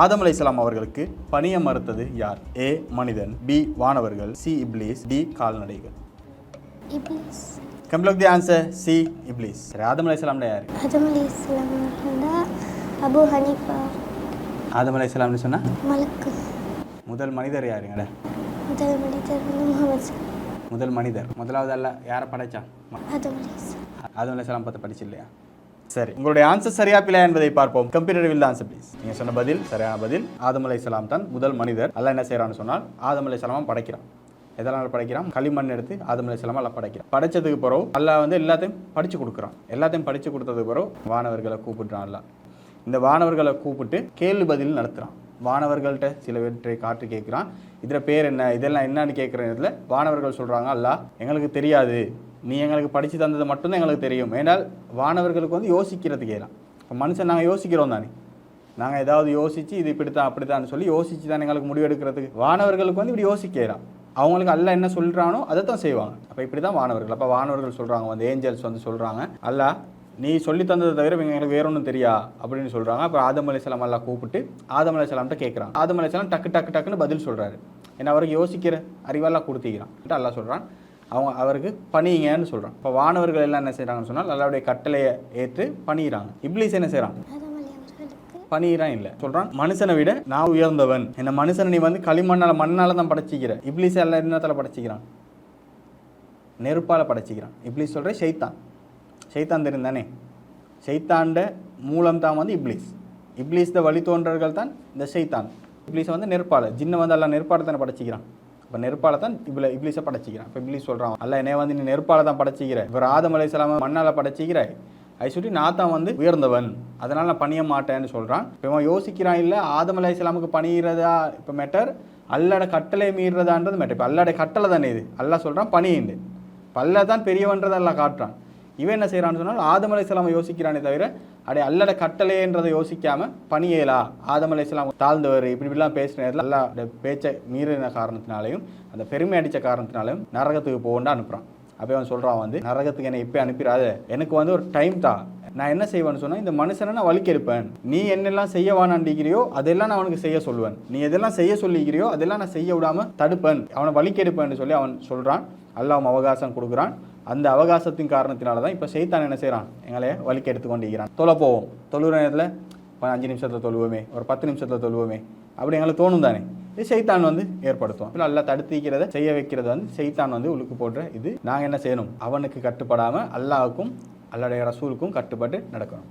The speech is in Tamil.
ஆதம் அலைஹிஸ்ஸலாம் அவர்களுக்கு பணிய மறுத்தது யார்? ஏ மனிதன், பி வானவர்கள், சி இப்லீஸ், டி கால்நடைகள். இப்லீஸ். Complete the answer. சி இப்லீஸ். சரி, ஆதம் அலைஹிஸ்ஸலாம்னா யார்? ஆதம் அலைஹிஸ்ஸலாம் அபு ஹனீஃபா. ஆதம் அலைஹிஸ்ஸலாம்னு சொன்னா மலக்கு. முதல் மனிதர் யாருங்கடா? முதல் மனிதர் முகமது. முதல் மனிதர் முதலாவது அல்ல யாரை படைச்சான்? ஆதம் அலைஹிஸ்ஸலாம். ஆதம் அலைஹிஸ்ஸலாம் பற்றி படிச்சு இல்லையா? சரி, உங்களுடைய ஆன்சர் சரியா பிழையா என்பதை பார்ப்போம். Computer will answer please. நீங்க சொன்ன பதில் சரியான பதில். ஆதம் அலைஹிஸ்ஸலாம் தான் முதல் மனிதர். அல்லாஹ் என்ன செய்யறான்னு சொன்னால் ஆதம் அலைஹிஸ்ஸலாம் படைக்கிறான். எதனால் படைக்கிறான்? களிமண் எடுத்து ஆதம் அலைஹிஸ்ஸலாம் அல்லாஹ் படைக்கிறான். படைச்சதுக்கு பிறகு அல்லாஹ் வந்து எல்லாத்தையும் படிச்சு கொடுக்குறான். எல்லாத்தையும் படிச்சு கொடுத்ததுக்கு பிறகு வானவர்களை கூப்பிடுறான். அல்லாஹ் இந்த வானவர்களை கூப்பிட்டு கேள்வி பதில் நடத்துறான். வானவர்கள்ட்ட சிலவற்றை காட்டு கேட்குறான். இதில் பேர் என்ன, இதெல்லாம் என்னன்னு கேட்குற நேரத்தில் வானவர்கள் சொல்கிறாங்க, அல்லாஹ் எங்களுக்கு தெரியாது, நீ எங்களுக்கு படித்து தந்தது மட்டும்தான் எங்களுக்கு தெரியும். ஏன்னால் வானவர்களுக்கு வந்து யோசிக்கிறதுக்கு ஏலாம். இப்போ மனுஷன் நாங்கள் யோசிக்கிறோம் தானே, நாங்கள் ஏதாவது யோசித்து இது இப்படித்தான் அப்படித்தான்னு சொல்லி யோசித்து தான் எங்களுக்கு முடிவு எடுக்கிறதுக்கு. வானவர்களுக்கு வந்து இப்படி யோசிக்கலாம். அவங்களுக்கு அல்லாஹ் என்ன சொல்கிறானோ அதை தான் செய்வாங்க. அப்போ இப்படி தான் வானவர்கள். அப்போ வானவர்கள் சொல்கிறாங்க, வந்து ஏஞ்சல்ஸ் வந்து சொல்கிறாங்க, அல்லாஹ் நீ சொல்லி தந்ததை தவிர எங்களுக்கு வேற ஒன்றும் தெரியா அப்படின்னு சொல்கிறாங்க. அப்புறம் ஆதம் அலைஹிஸ்ஸலாம் எல்லாம் கூப்பிட்டு ஆதம் அலைஹிஸ்ஸலாம்கிட்ட கேட்குறாங்க. ஆதம் அலைஹிஸ்ஸலாம் டக்குன்னு பதில் சொல்கிறாரு. ஏன்னா அவருக்கு யோசிக்கிற அறிவெல்லாம் கொடுத்திக்கிறான். அல்லாஹ் சொல்கிறான் அவருக்கு பணிங்கன்னு சொல்கிறான். இப்போ வானவர்கள் எல்லாம் என்ன செய்கிறாங்கன்னு சொன்னால் அல்லாஹ்வுடைய கட்டளையை ஏற்று பணிகிறாங்க. இப்லீஸ் என்ன செய்கிறான்? பணிகிறான் இல்லை சொல்கிறான், மனுஷனை விட நான் உயர்ந்தவன். என்ன மனுஷனை நீ வந்து மண்ணால் தான் படைச்சிக்கிற. இப்லீஸ் எல்லாம் என்னத்தில் படைச்சிக்கிறான்? நெருப்பால் படைச்சிக்கிறான். இப்லீஸ் சொல்கிற ஷைத்தான் தெரியும் தானே, ஷைத்தாண்ட மூலம் தான் வந்து இப்லீஸ். இப்லீஸ் வழி தோன்றர்கள் தான் இந்த ஷைத்தான். இப்லீஸை வந்து நெருப்பால், ஜின்னை வந்து எல்லாம் நெருப்பால் தானே படைச்சிக்கிறான். இப்போ நெருப்பால் தான் இப்லீஸை படைச்சிக்கிறான். இப்போ இப்லீஸ் சொல்கிறான், அல்ல என்னை வந்து நீ நெருப்பால் தான் படைச்சிக்கிற, இப்போ ஆதம் அலைஹிஸ்ஸலாம் மண்ணால் படைச்சிக்கிற, அதை சொல்லி நான் தான் வந்து உயர்ந்தவன், அதனால் நான் பணிய மாட்டேன்னு சொல்கிறான். இப்போ இவன் யோசிக்கிறான், இல்லை ஆதம் அலைஹிஸ்ஸலாமுக்கு பணிகிறதா இப்போ மேட்டர், அல்லாட கட்டளை மீறதான்றது மேட்டர். இப்போ அல்லாட கட்டளை தானே இது. அல்லாஹ் சொல்கிறான் பணியுண்டு, இப்போ அல்லாஹ் தான் பெரியவன்றதை எல்லாம் காட்டுறான். இவன் என்ன செய்கிறான்னு சொன்னால் ஆதம் அலைஹிஸ்ஸலாம் யோசிக்கிறானே தவிர அல்லாட கட்டளைன்றதை யோசிக்காமல் பணியலா, ஆதம் அலைஹிஸ்ஸலாம் தாழ்ந்தவர் இப்படிலாம் பேசுகிற நேரத்தில் அல்லாஹ் பேச்சை மீறின காரணத்தினாலையும் அந்த பெருமை அடித்த காரணத்தினாலையும் நரகத்துக்கு போகணுன்னு அனுப்புகிறான். அப்போ அவன் சொல்கிறான், வந்து நரகத்துக்கு என்னை இப்போ அனுப்பிடாத, எனக்கு வந்து ஒரு டைம் தான், நான் என்ன செய்வேன்னு சொன்னால் இந்த மனுஷனை நான் வலிக்க எடுப்பேன். நீ என்னெல்லாம் செய்யவானாண்டிக்கிறியோ அதெல்லாம் நான் அவனுக்கு செய்ய சொல்லுவேன். நீ எதெல்லாம் செய்ய சொல்லிக்கிறியோ அதெல்லாம் நான் செய்ய விடாமல் தடுப்பேன், அவனை வலிக்க எடுப்பேன்னு சொல்லி அவன் சொல்கிறான். அல்லாஹ் அவகாசம் கொடுக்குறான். அந்த அவகாசத்தின் காரணத்தினால தான் இப்போ ஷைத்தான் என்ன செய்கிறான், எங்களையே வலிக்க எடுத்துக்கொண்டிருக்கிறான். தொலை போவோம், தொழுகிற நேரத்தில் 5 நிமிஷத்தில் தொழுவோமே, ஒரு 10 நிமிஷத்தில் தொழுவோமே அப்படி எங்களுக்கு தோணும் தானே. இது ஷைத்தான் வந்து ஏற்படுத்தும். இல்லை அல்லாஹ் தடுத்திக்கிறத செய்ய வைக்கிறது வந்து ஷைத்தான் வந்து உழுக்கு போடுற இது. நாங்கள் என்ன செய்யணும், அவனுக்கு கட்டுப்படாமல் அல்லாஹ்வுக்கும் அல்லாஹ்வுடைய ரசூலுக்கும் கட்டுப்பட்டு நடக்கணும்.